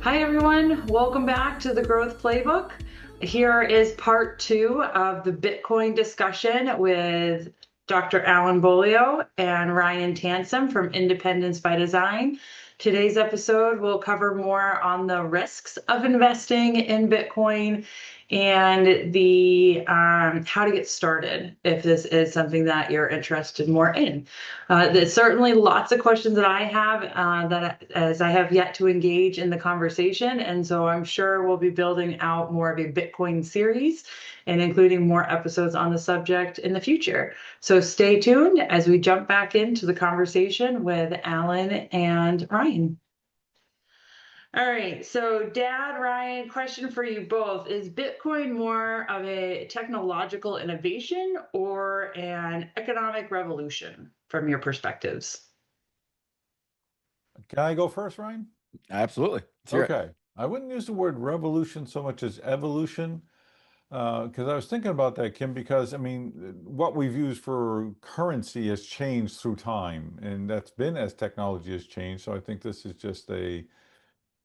Hi, everyone. Welcome back to the Growth Playbook. Here is part two of the Bitcoin discussion with Dr. Alan Beaulieu and Ryan Tansom from Independence by Design. Today's episode will cover more on the risks of investing in Bitcoin and the how to get started if this is something that you're interested more in. There's certainly lots of questions that I have that as I have yet to engage in the conversation, and so I'm sure we'll be building out more of a Bitcoin series and including more episodes on the subject in the future. So stay tuned as we jump back into the conversation with Alan and Ryan. All right, so Dad, Ryan, question for you both. Is Bitcoin more of a technological innovation or an economic revolution from your perspectives? Can I go first, Ryan? Absolutely. Let's hear it. Okay. I wouldn't use the word revolution so much as evolution, because I was thinking about that, Kim, because I mean, what we've used for currency has changed through time, and that's been as technology has changed. So I think this is just a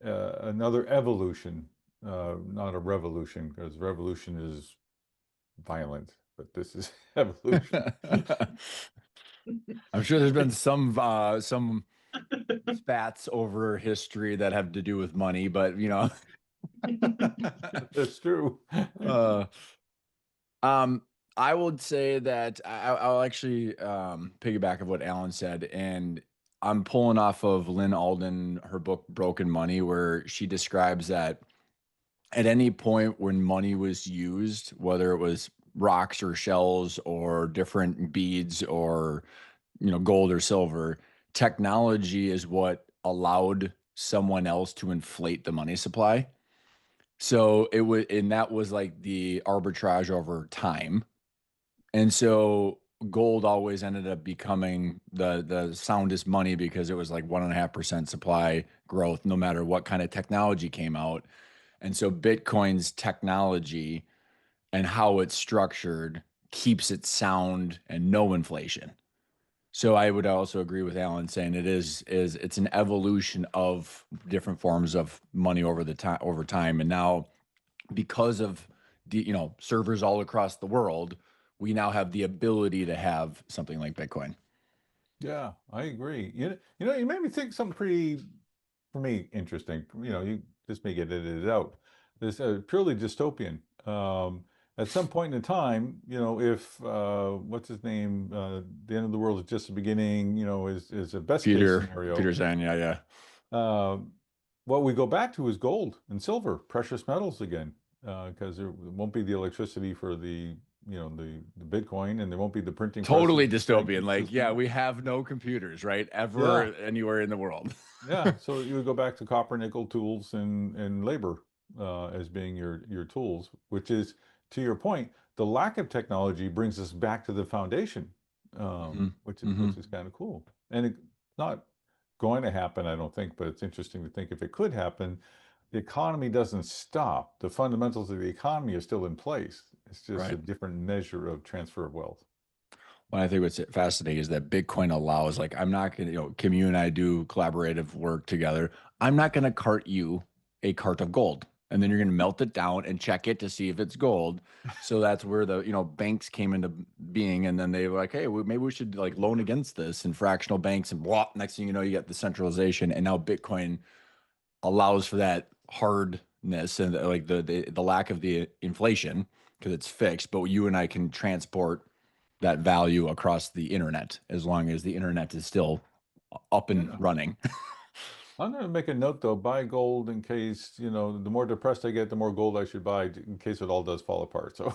another evolution, not a revolution, because revolution is violent, but this is evolution. I'm sure there's been some spats over history that have to do with money, but That's true. uh, um, I would say that I'll actually piggyback of what Alan said, and I'm pulling off of Lynn Alden, her book Broken Money, where she describes that at any point when money was used, whether it was rocks or shells or different beads or gold or silver, technology is what allowed someone else to inflate the money supply. So it was, and that was like the arbitrage over time. And so gold always ended up becoming the soundest money because it was like 1.5% supply growth, no matter what kind of technology came out. And so Bitcoin's technology and how it's structured keeps it sound and no inflation. So I would also agree with Alan saying it's an evolution of different forms of money over time. And now because of servers all across the world, we now have the ability to have something like Bitcoin. Yeah, I agree. You made me think something pretty, for me, interesting. You this may get edited out. This purely dystopian. At some point in time, if what's his name, the end of the world is just the beginning. Is a best case scenario. Peter saying, yeah, yeah. Uh, what we go back to is gold and silver, precious metals again, because there won't be the electricity for the Bitcoin, and there won't be the printing Totally presses, dystopian. banking Like, yeah, system. we have no computers, right? Yeah. Ever anywhere in the world. Yeah, so you would go back to copper, nickel tools and labor as being your tools, which is, to your point, the lack of technology brings us back to the foundation, hmm which is hmm which is kind of cool. And it's not going to happen, I don't think, but it's interesting to think if it could happen, the economy doesn't stop. The fundamentals of the economy are still in place. It's just a Right. different measure of transfer of wealth. Well, I think what's fascinating is that Bitcoin allows, like, I'm not going to, Kim, you and I do collaborative work together. I'm not going to cart you a cart of gold. And then you're going to melt it down and check it to see if it's gold. So that's where the, banks came into being. And then they were like, hey, maybe we should like loan against this and fractional banks. And blah, next thing you know, you get the centralization. And now Bitcoin allows for that hardness and like the lack of the inflation because it's fixed. But you and I can transport that value across the internet as long as the internet is still up and Yeah. running. I'm going to make a note though, buy gold in case, the more depressed I get, the more gold I should buy in case it all does fall apart. So,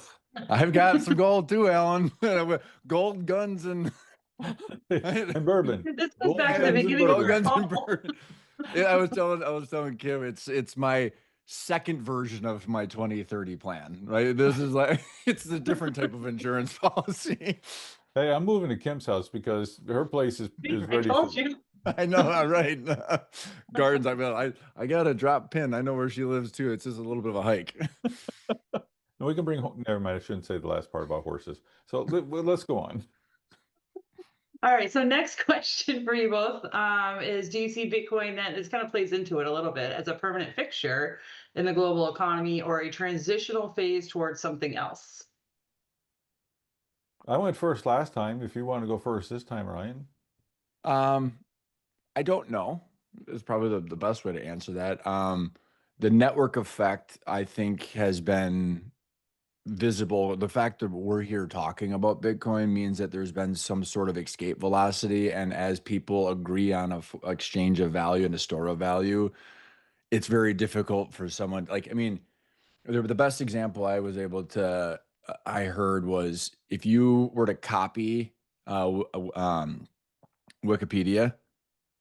I've got some gold too, Alan. Gold guns and and bourbon, This goes gold back to the guns and beginning of gold our bourbon. guns and call. bird. Yeah, I was telling Kim it's my second version of my 2030 plan. Right, this is like it's a different type of insurance policy. Hey, I'm moving to Kim's house because her place is I ready for told me. you. I know, right? Gardens. I got a drop pin. I know where she lives too. It's just a little bit of a hike. And we can bring, never mind, I shouldn't say the last part about horses. So let's go on. All right, so next question for you both is, do you see Bitcoin, that this kind of plays into it a little bit, as a permanent fixture in the global economy or a transitional phase towards something else? I went first last time. If you want to go first this time, Ryan. Um, I don't know. Is probably the best way to answer that. The network effect, I think, has been visible. The fact that we're here talking about Bitcoin means that there's been some sort of escape velocity, and as people agree on a exchange of value and a store of value, it's very difficult for someone like, I mean, the best example I was able to I heard was if you were to copy Wikipedia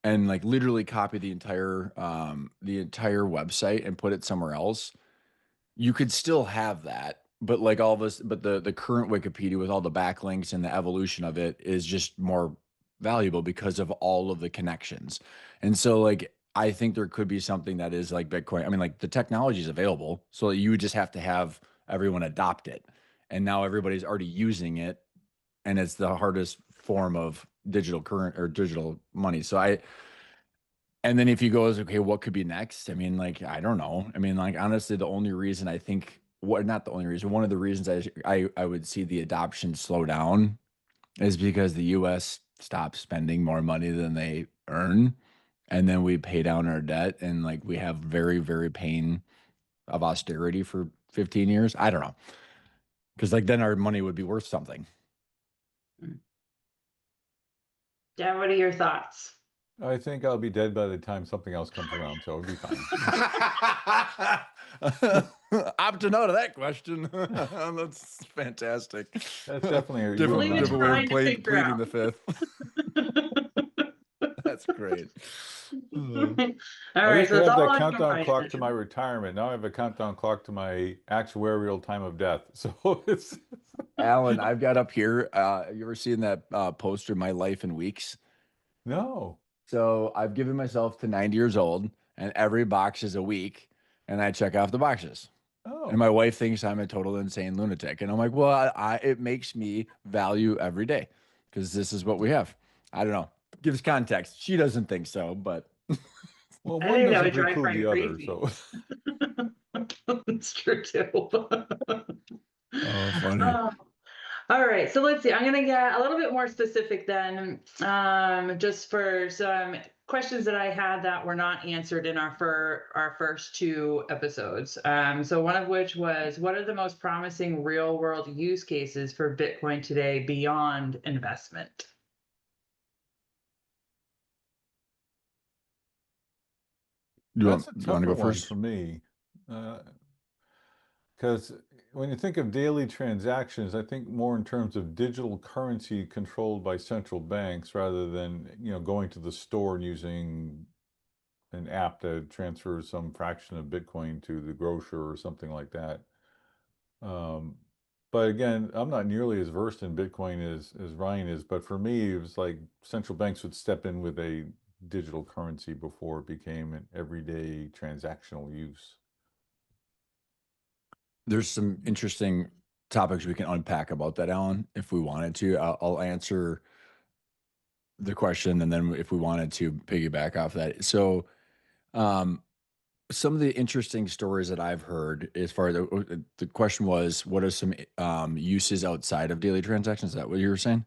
and like literally copy the entire website and put it somewhere else, you could still have that, but like all this, but the current Wikipedia with all the backlinks and the evolution of it is just more valuable because of all of the connections. And so like I think there could be something that is like Bitcoin. I mean, like the technology is available, so you would just have to have everyone adopt it. And now everybody's already using it, and it's the hardest form of digital current or digital money. So I and then if you go as okay, what could be next? I mean, like I don't know. I mean, like honestly, the only reason I think what not the only reason, one of the reasons I would see the adoption slow down is because the US stops spending more money than they earn, and then we pay down our debt, and like we have very, very pain of austerity for 15 years. I don't know. Because like then our money would be worth something. Dan, what are your thoughts? I think I'll be dead by the time something else comes around, so it'll be fine. Opting out of that question. That's fantastic. That's definitely a you We'll and leave it to Ryan Different way of Ryan to figure pleading out. the fifth. That's great. All I right, used so to it's have all that on you, countdown clock to my Ryan. retirement. Now I have a countdown clock to my actuarial time of death. So it's Alan, I've got up here. You ever seen that poster, My Life in Weeks? no. So I've given myself to 90 years old, and every box is a week, and I check off the boxes. And Oh. my wife thinks I'm a total insane lunatic. And I'm like, well, it makes me value every day because this is what we have. I don't know. Gives context. She doesn't think so, but Well, I one think that doesn't would drive preclude Ryan the other. crazy. So It's true too. oh, funny. Oh, all right, so let's see. I'm gonna get a little bit more specific then, just for some questions that I had that were not answered in our first two episodes. So one of which was, what are the most promising real world use cases for Bitcoin today beyond investment? that's a You want to tougher go one first? for me. Because when you think of daily transactions, I think more in terms of digital currency controlled by central banks rather than, going to the store and using an app to transfer some fraction of Bitcoin to the grocer or something like that. Um, but again, I'm not nearly as versed in Bitcoin as Ryan is, but for me, it was like central banks would step in with a digital currency before it became an everyday transactional use. There's some interesting topics we can unpack about that, Alan, if we wanted to. I'll answer the question, and then if we wanted to piggyback off that. So, um, some of the interesting stories that I've heard as far as the question was, what are some uses outside of daily transactions? Is that what you were saying?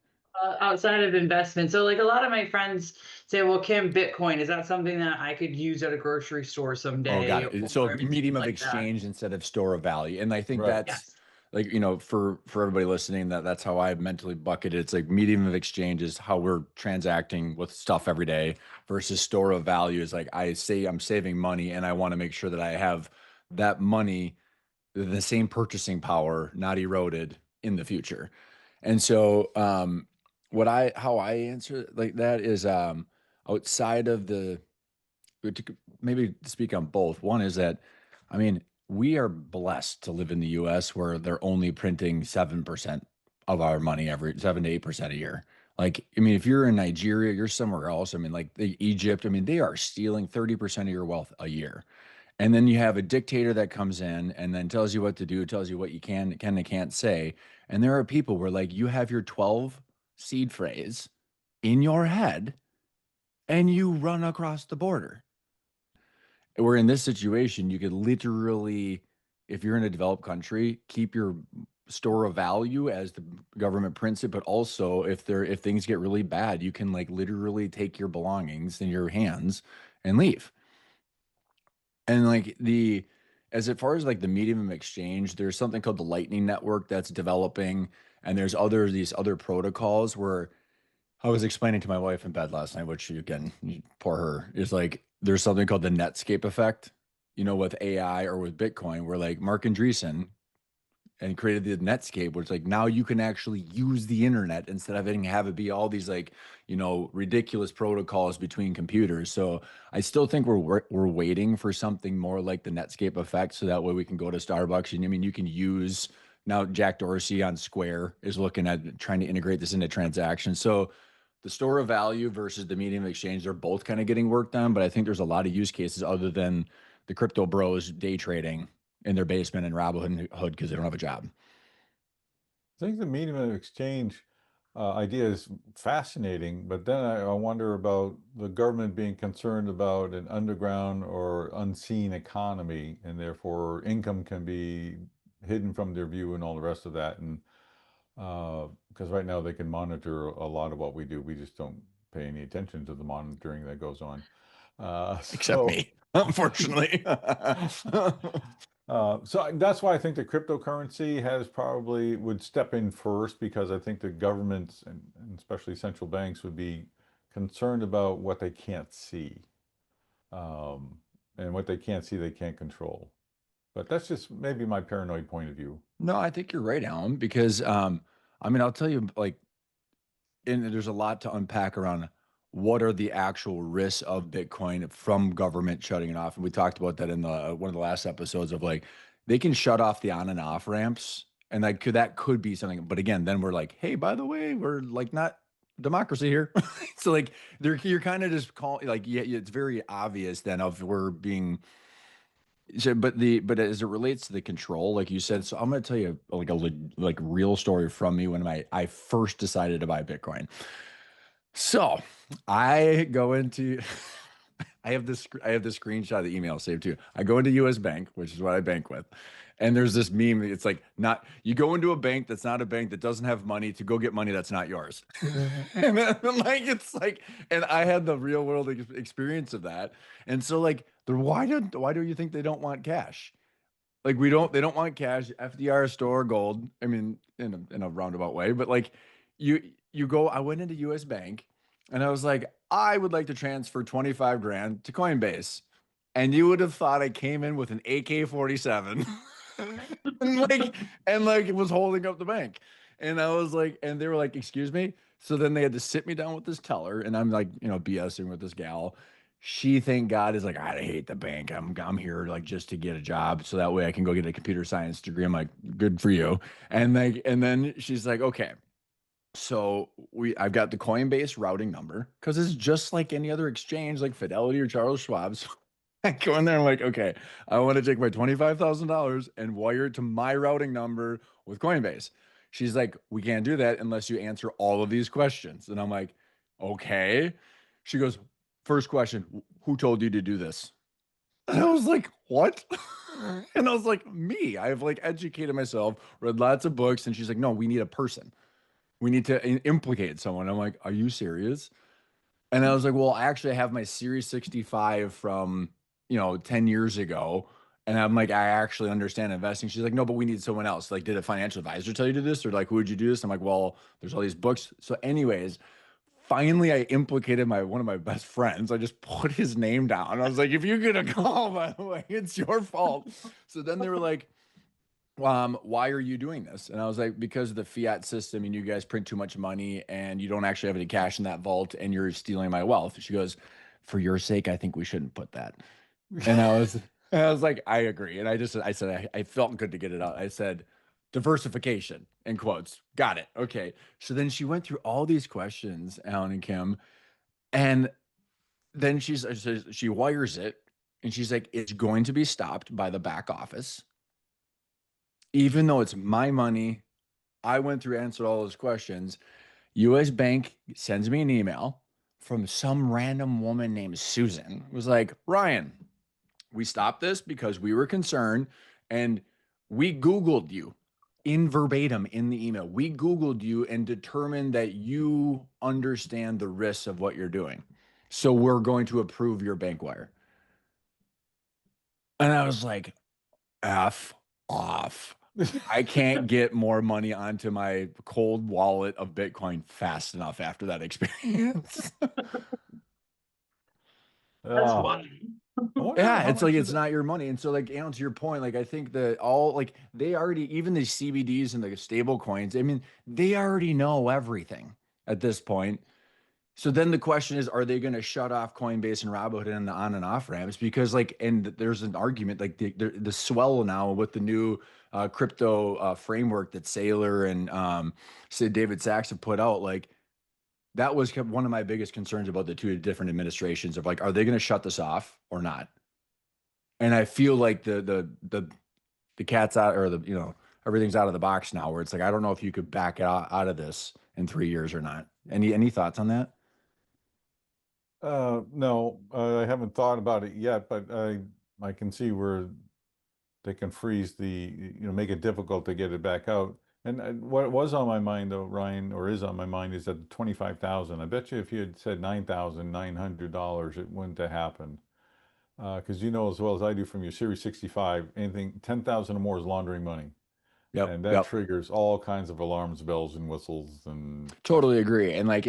Outside of investment. So like a lot of my friends say, well, Kim, Bitcoin, is that something that I could use at a grocery store Oh, got someday it. So or anything medium of like that? exchange instead of store of value. And I think Right. that's Yes. like, for everybody listening, that's how I mentally bucket it. It's like medium of exchange is how we're transacting with stuff every day versus store of value is like I say I'm saving money and I want to make sure that I have that money, the same purchasing power, not eroded in the future. And so how I answer like that is outside of the maybe speak on both. One is that, I mean, we are blessed to live in the US where they're only printing 7% of our money every 7 to 8% a year. Like, I mean, if you're in Nigeria, you're somewhere else. I mean, like Egypt, I mean, they are stealing 30% of your wealth a year. And then you have a dictator that comes in and then tells you what to do, tells you what you can and can't say. And there are people where like you have your 12 seed phrase in your head and you run across the border. Where in this situation, you could literally, if you're in a developed country, keep your store of value as the government prints it, but also if things get really bad, you can like literally take your belongings in your hands and leave. And like as far as like the medium of exchange, there's something called the Lightning Network that's developing, and there's these other protocols where I was explaining to my wife in bed last night, which again, poor her, is like there's something called the Netscape effect, with AI or with Bitcoin, where like Mark Andreessen and created the Netscape, where it's like now you can actually use the internet instead of have it be all these like, ridiculous protocols between computers. So I still think we're waiting for something more like the Netscape effect, so that way we can go to Starbucks and I mean you can use now Jack Dorsey on Square is looking at trying to integrate this into transactions. So the store of value versus the medium of exchange, they're both kind of getting worked on, but I think there's a lot of use cases other than the crypto bros day trading in their basement in Robinhood because they don't have a job. I think the medium of exchange idea is fascinating, but then I wonder about the government being concerned about an underground or unseen economy, and therefore income can be hidden from their view and all the rest of that. And because right now they can monitor a lot of what we do, we just don't pay any attention to the monitoring that goes on. Except me, unfortunately. So that's why I think the cryptocurrency would step in first, because I think the governments and especially central banks would be concerned about what they can't see. Um, and what they can't see, they can't control. But that's just maybe my paranoid point of view. No, I think you're right, Alan, because I mean, I'll tell you, like, and there's a lot to unpack around what are the actual risks of Bitcoin from government shutting it off. And we talked about that in the one of the last episodes of like they can shut off the on and off ramps, and that could be something. But again, then we're like, hey, by the way, we're like not democracy here. So like you're kind of just calling like yeah, it's very obvious then of we're being so, but as it relates to the control, like you said, so I'm going to tell you like like real story from me when I first decided to buy Bitcoin. So I go into I have this screenshot of the email saved too. I go into US Bank, which is what I bank with. And there's this meme. It's like not you go into a bank that's not a bank that doesn't have money to go get money that's not yours. And then, like it's like, and I had the real world experience of that. And so like, why do you think they don't want cash? Like they don't want cash. FDR store gold. I mean, in a roundabout way, but like you go, I went into US Bank and I was like, I would like to transfer 25 grand to Coinbase. And you would have thought I came in with an AK-47 and like it was holding up the bank. And I was like, and they were like, excuse me. So then they had to sit me down with this teller, and I'm like, BSing with this gal. She, thank God, is like, I hate the bank. I'm here like just to get a job, so that way I can go get a computer science degree. I'm like, good for you. And then she's like, okay. So I've got the Coinbase routing number because it's just like any other exchange, like Fidelity or Charles Schwab's. I go in there and I'm like, okay, I want to take my $25,000 and wire it to my routing number with Coinbase. She's like, we can't do that unless you answer all of these questions. And I'm like, okay. She goes, first question, who told you to do this? And I was like, what? And I was like, me. I've like educated myself, read lots of books. And she's like, no, we need a person. We need to implicate someone. I'm like, are you serious? And I was like, well, actually, I have my Series 65 from, 10 years ago. And I'm like, I actually understand investing. She's like, no, but we need someone else. Like, did a financial advisor tell you to do this? Or like, who would you do this? I'm like, well, there's all these books. So, anyways, finally I implicated one of my best friends. I just put his name down. I was like, if you get a call, by the way, it's your fault. So then they were like, why are you doing this? And I was like, because of the fiat system and you guys print too much money and you don't actually have any cash in that vault and you're stealing my wealth. She goes, for your sake, I think we shouldn't put that. And I was like, I agree. And I said, I felt good to get it out. I said, diversification in quotes. Got it. Okay. So then she went through all these questions, Alan and Kim, and then she wires it and she's like, it's going to be stopped by the back office even though it's my money. I went through, answered all those questions. US Bank sends me an email from some random woman named Susan. It was like, Ryan, we stopped this because we were concerned and we Googled you in verbatim in the email. We Googled you and determined that you understand the risks of what you're doing. So we're going to approve your bank wire. And I was like, F off. I can't get more money onto my cold wallet of Bitcoin fast enough after that experience. That's Oh, one. I wonder Yeah, how it's like much of it's the not your money. And so like Alan, to your point, like I think that all like they already even the CBDs and the stable coins, I mean, they already know everything at this point. So then the question is, are they going to shut off Coinbase and Robinhood and the on and off ramps? Because like, and there's an argument like the swell now with the new crypto framework that Saylor and Sid David Sachs have put out. Like that was one of my biggest concerns about the two different administrations of like, are they going to shut this off or not? And I feel like the cat's out or the everything's out of the box now. Where it's like I don't know if you could back out of this in 3 years or not. Any thoughts on that? No, I haven't thought about it yet, but I can see where they can freeze make it difficult to get it back out. And what was on my mind though, Ryan, or is on my mind, is that the 25,000. I bet you if you had said $9,900, it wouldn't have happened. Because you know as well as I do from your Series 65, anything 10,000 or more is laundering money, Yep, and that yep. triggers all kinds of alarms, bells, and whistles, and Totally agree. And like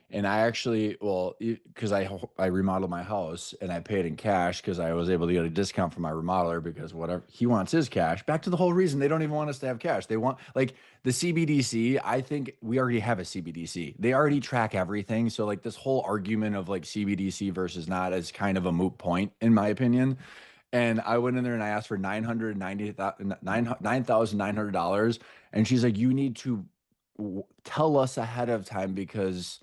and I actually well because I remodeled my house and I paid in cash because I was able to get a discount from my remodeler because whatever he wants his cash. Back to the whole reason they don't even want us to have cash. They want like the CBDC. I think we already have a CBDC. They already track everything. So like this whole argument of like CBDC versus not is kind of a moot point in my opinion. And I went in there and I asked for $9,900, and she's like, "You need to tell us ahead of time because."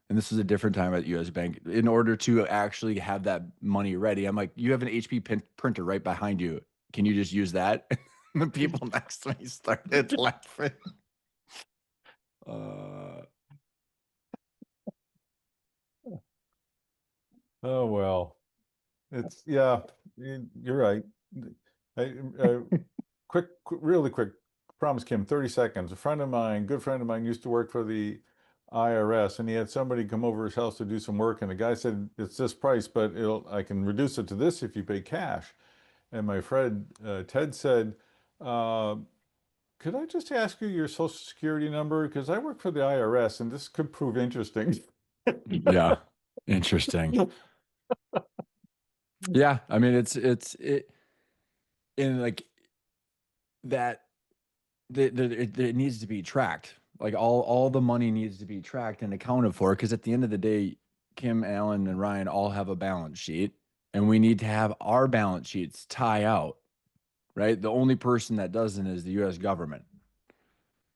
And this is a different time at US Bank in order to actually have that money ready. I'm like, you have an HP printer right behind you. Can you just use that? And the people next to me started laughing. Uh, oh well. It's yeah, you're right. I, uh, really quick. Promise, Kim, 30 seconds. A friend of mine, good friend of mine, used to work for the IRS, and he had somebody come over his house to do some work, and the guy said, "It's this price, but I can reduce it to this if you pay cash." And my friend Ted said, uh, "Could I just ask you your social security number? Because I work for the IRS, and this could prove interesting." yeah, interesting. Yeah, I mean, it, and like that it needs to be tracked. Like all the money needs to be tracked and accounted for because at the end of the day, Kim, Alan, and Ryan all have a balance sheet, and we need to have our balance sheets tie out, right? The only person that doesn't is the U.S. government.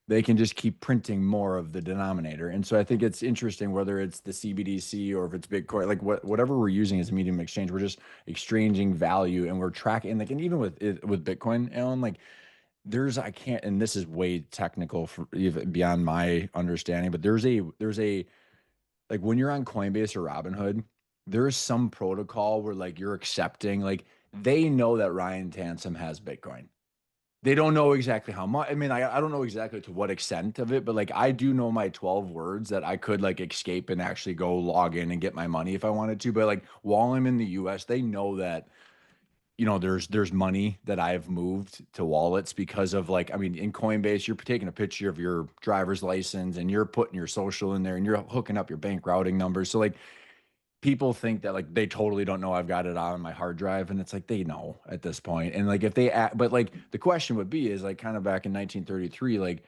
They can just keep printing more of the denominator, and so I think it's interesting whether it's the CBDC or if it's Bitcoin, like whatever we're using as a medium of exchange, we're just exchanging value and we're tracking. Like, and even with Bitcoin, Alan, like I can't, and this is way technical for even beyond my understanding, but there's a like when you're on Coinbase or Robinhood, there's some protocol where like you're accepting, like they know that Ryan Tansom has Bitcoin. They don't know exactly how much. I mean, I don't know exactly to what extent of it, but like I do know my 12 words that I could like escape and actually go log in and get my money if I wanted to. But like while I'm in the US, they know that there's money that I've moved to wallets because of like, I mean, in Coinbase, you're taking a picture of your driver's license and you're putting your social in there and you're hooking up your bank routing numbers. So like people think that like they totally don't know I've got it on my hard drive. And it's like they know at this point. And like if they but like the question would be is like kind of back in 1933, like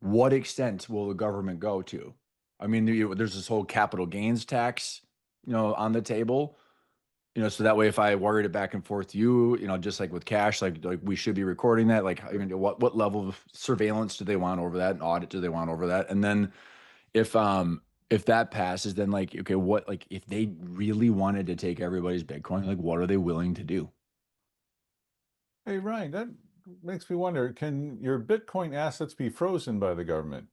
what extent will the government go to? I mean, there's this whole capital gains tax, on the table. So that way, if I wired it back and forth to you, just like with cash, like we should be recording that. Like, I mean, what level of surveillance do they want over that, and audit do they want over that? And then if that passes, then like, okay, what like if they really wanted to take everybody's Bitcoin, like what are they willing to do? Hey, Ryan, that makes me wonder, can your Bitcoin assets be frozen by the government?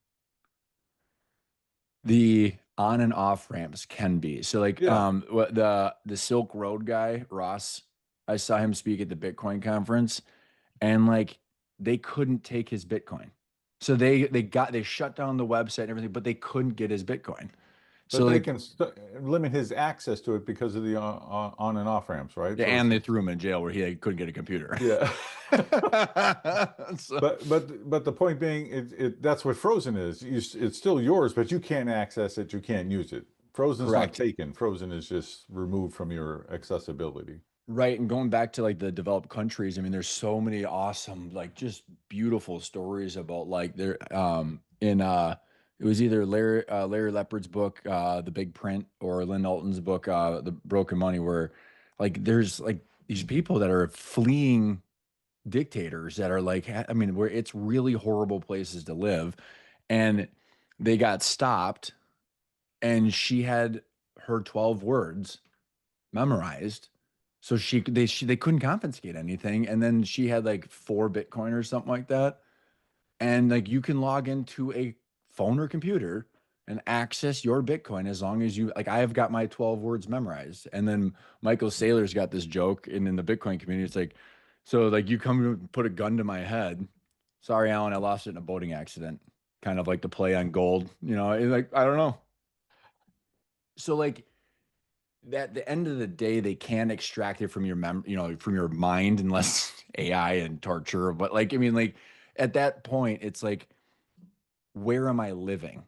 The on and off ramps can be. So like Yeah, the Silk Road guy, Ross, I saw him speak at the Bitcoin conference, and like they couldn't take his Bitcoin. So they shut down the website and everything, but they couldn't get his Bitcoin. but So they like can limit his access to it because of the on and off ramps, right? yeah, So and they threw him in jail where he couldn't get a computer. yeah. So, But the point being, that's what frozen is. It's still yours, but you can't access it. You can't use it. Frozen's not correct. taken. Frozen is just removed from your accessibility. Right. And going back to like the developed countries, I mean, there's so many awesome, like just beautiful stories about like there in it was either Larry Leopard's book, The Big Print, or Lynn Alton's book, The Broken Money, where like there's like these people that are fleeing dictators that are like, I mean, where it's really horrible places to live. And they got stopped, and she had her 12 words memorized. So they couldn't confiscate anything. And then she had like 4 Bitcoin or something like that. And like you can log into a phone or computer and access your Bitcoin as long as you like I have got my 12 words memorized. And then Michael Saylor's got this joke in the Bitcoin community. It's like, so like you come to put a gun to my head. Sorry, Alan, I lost it in a boating accident. Kind of like the play on gold, like I don't know. So like at the end of the day, they can extract it from your from your mind, unless AI and torture. But like, I mean, like at that point, it's like, where am I living?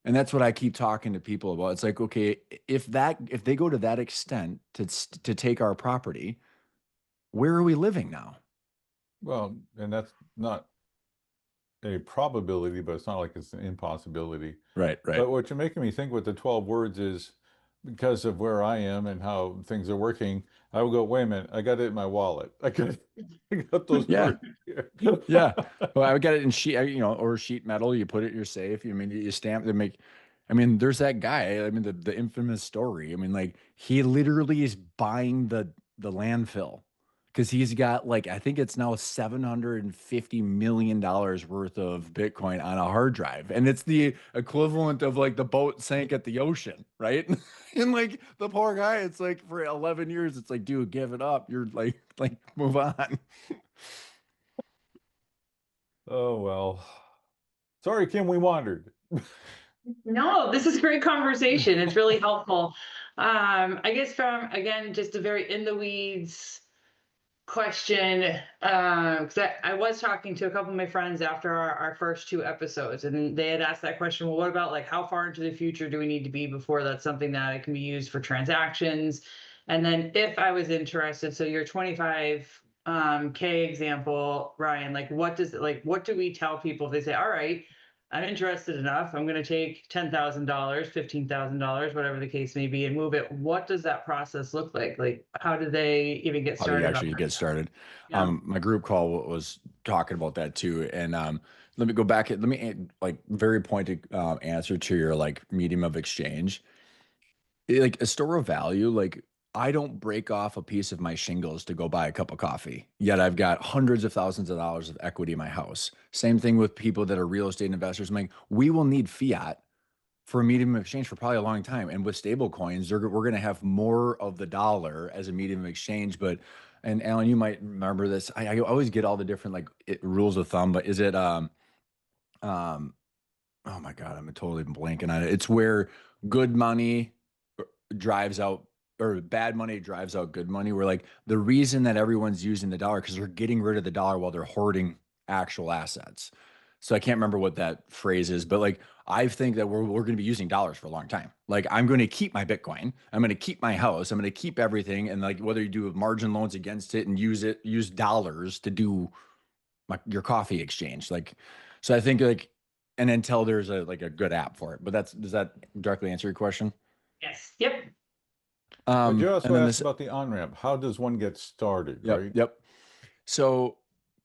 And that's what I keep talking to people about. It's like, okay, if they go to that extent to take our property, where are we living now? Well, and that's not a probability, but it's not like it's an impossibility. Right, right. But what you're making me think with the 12 words is because of where I am and how things are working, I will go, wait a minute, I got it in my wallet. I got those Yeah, words here. yeah. Well, I got it in sheet, or sheet metal. You put it in your safe. I mean, you stamp. They make. I mean, there's that guy. I mean, the infamous story. I mean, like he literally is buying the landfill because he's got like I think it's now $750 million worth of Bitcoin on a hard drive, and it's the equivalent of like the boat sank at the ocean, right? And like the poor guy, it's like for 11 years, it's like, dude, give it up. You're like move on. Oh, well. Sorry, Kim, we wandered. No, this is great conversation. It's really helpful. I guess from again, just a very in the weeds question, because I was talking to a couple of my friends after our first 2 episodes, and they had asked that question. Well, what about like how far into the future do we need to be before that's something that it can be used for transactions? And then if I was interested, so your 25 K example, Ryan, like what do we tell people if they say, all right, I'm interested enough, I'm going to take $10,000, $15,000, whatever the case may be, and move it. What does that process look like? Like, how do they even get How do you started on actually that get stuff? started? Yeah. My group call was talking about that too. And let me go back. Let me like very pointed answer to your like medium of exchange. Like a store of value, like I don't break off a piece of my shingles to go buy a cup of coffee. Yet I've got hundreds of thousands of dollars of equity in my house. Same thing with people that are real estate investors. I'm like, we will need fiat for a medium of exchange for probably a long time. And with stable coins, we're going to have more of the dollar as a medium of exchange. But, and Alan, you might remember this. I always get all the different like rules of thumb, but is it, um, oh my God, I'm totally blanking on it. It's where good money drives out or bad money drives out good money. Where like the reason that everyone's using the dollar because they're getting rid of the dollar while they're hoarding actual assets. So I can't remember what that phrase is, but like I think that we're going to be using dollars for a long time. Like I'm going to keep my Bitcoin, I'm going to keep my house, I'm going to keep everything, and like whether you do margin loans against it and use dollars to do your coffee exchange, like so I think like and until there's a like a good app for it. But does that directly answer your question? Yes. Yep. But you And also then asked this, about the on-ramp. How does one get started, yep, right? yep. So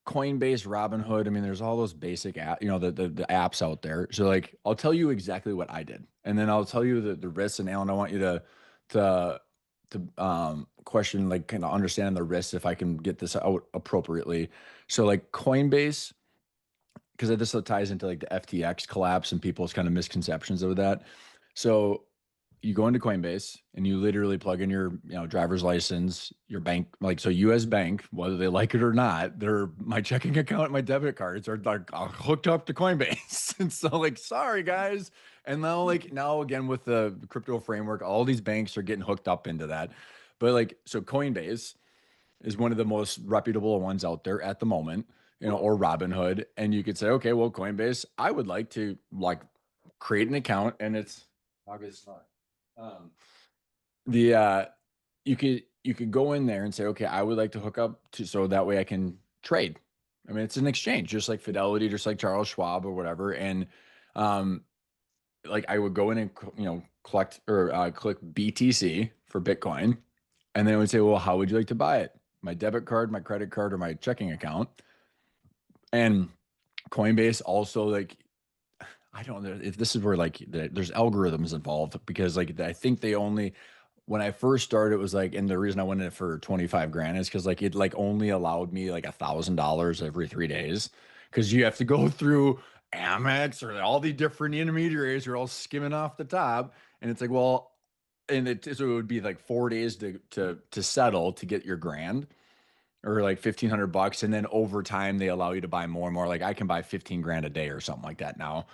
Coinbase, Robinhood, I mean, there's all those basic app, the apps out there. So like, I'll tell you exactly what I did, and then I'll tell you the risks. And Alan, I want you to question like kind of understand the risks if I can get this out appropriately. So like Coinbase, because this ties into like the FTX collapse and people's kind of misconceptions of that. So you go into Coinbase and you literally plug in your, driver's license, your bank, like, so US Bank, whether they like it or not, my checking account, my debit cards are like hooked up to Coinbase. And so like, sorry guys. And now again, with the crypto framework, all these banks are getting hooked up into that. But like, so Coinbase is one of the most reputable ones out there at the moment, or Robinhood. And you could say, okay, well, Coinbase, I would like to like create an account, and it's August. The you could go in there and say, okay, I would like to hook up to, so that way I can trade. I mean, it's an exchange, just like Fidelity, just like Charles Schwab or whatever. And like I would go in and collect or click BTC for Bitcoin, and then it would say, well, how would you like to buy it? My debit card, my credit card, or my checking account? And Coinbase also, like, I don't know if this is where like there's algorithms involved, because like I think they only, when I first started, it was like, and the reason I went in it for 25 grand is because like it like only allowed me like $1,000 every 3 days, because you have to go through Amex or all the different intermediaries who are all skimming off the top, and it's like, well, so it would be like 4 days to settle to get your grand, or like $1,500, and then over time they allow you to buy more and more. Like I can buy 15 grand a day or something like that now,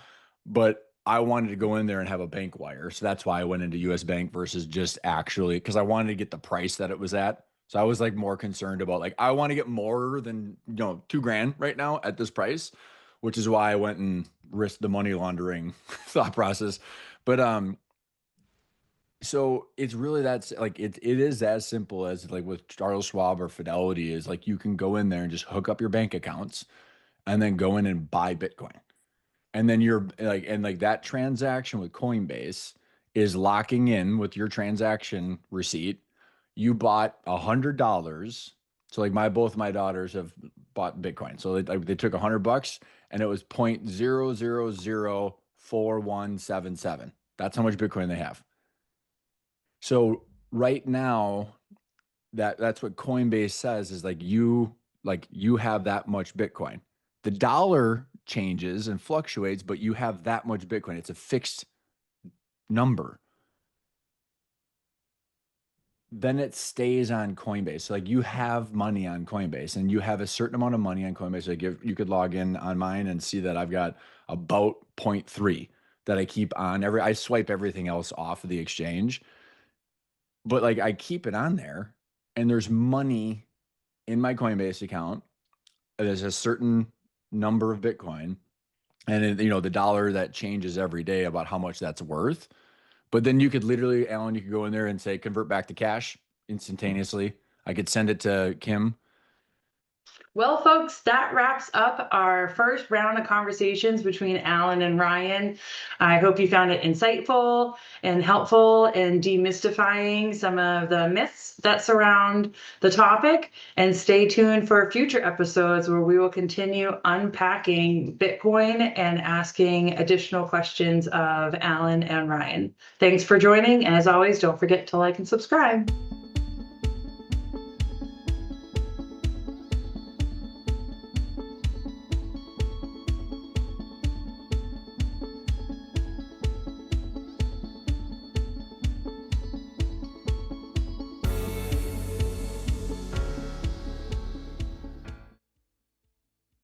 but I wanted to go in there and have a bank wire, so that's why I went into US Bank versus just actually, because I wanted to get the price that it was at. So I was like more concerned about like, I want to get more than 2 grand right now at this price, which is why I went and risked the money laundering thought process. But so it's really like it is as simple as like with Charles Schwab or Fidelity, is like you can go in there and just hook up your bank accounts and then go in and buy Bitcoin. And then you're like, and like that transaction with Coinbase is locking in with your transaction receipt. You bought $100. So like both my daughters have bought Bitcoin. So they took $100 and it was 0.0004177. That's how much Bitcoin they have. So right now, that's what Coinbase says, is like you have that much Bitcoin. The dollar changes and fluctuates, but you have that much Bitcoin. It's a fixed number. Then it stays on Coinbase. So like you have money on Coinbase, and you have a certain amount of money on Coinbase. Like you could log in on mine and see that I've got about 0.3 that I keep on I swipe everything else off of the exchange, but like I keep it on there, and there's money in my Coinbase account. There's a certain number of Bitcoin, and it, the dollar that changes every day about how much that's worth. But then you could literally, Alan, you could go in there and say, convert back to cash instantaneously. I could send it to Kim. Well, folks, that wraps up our first round of conversations between Alan and Ryan. I hope you found it insightful and helpful in demystifying some of the myths that surround the topic. And stay tuned for future episodes where we will continue unpacking Bitcoin and asking additional questions of Alan and Ryan. Thanks for joining. And as always, don't forget to like and subscribe.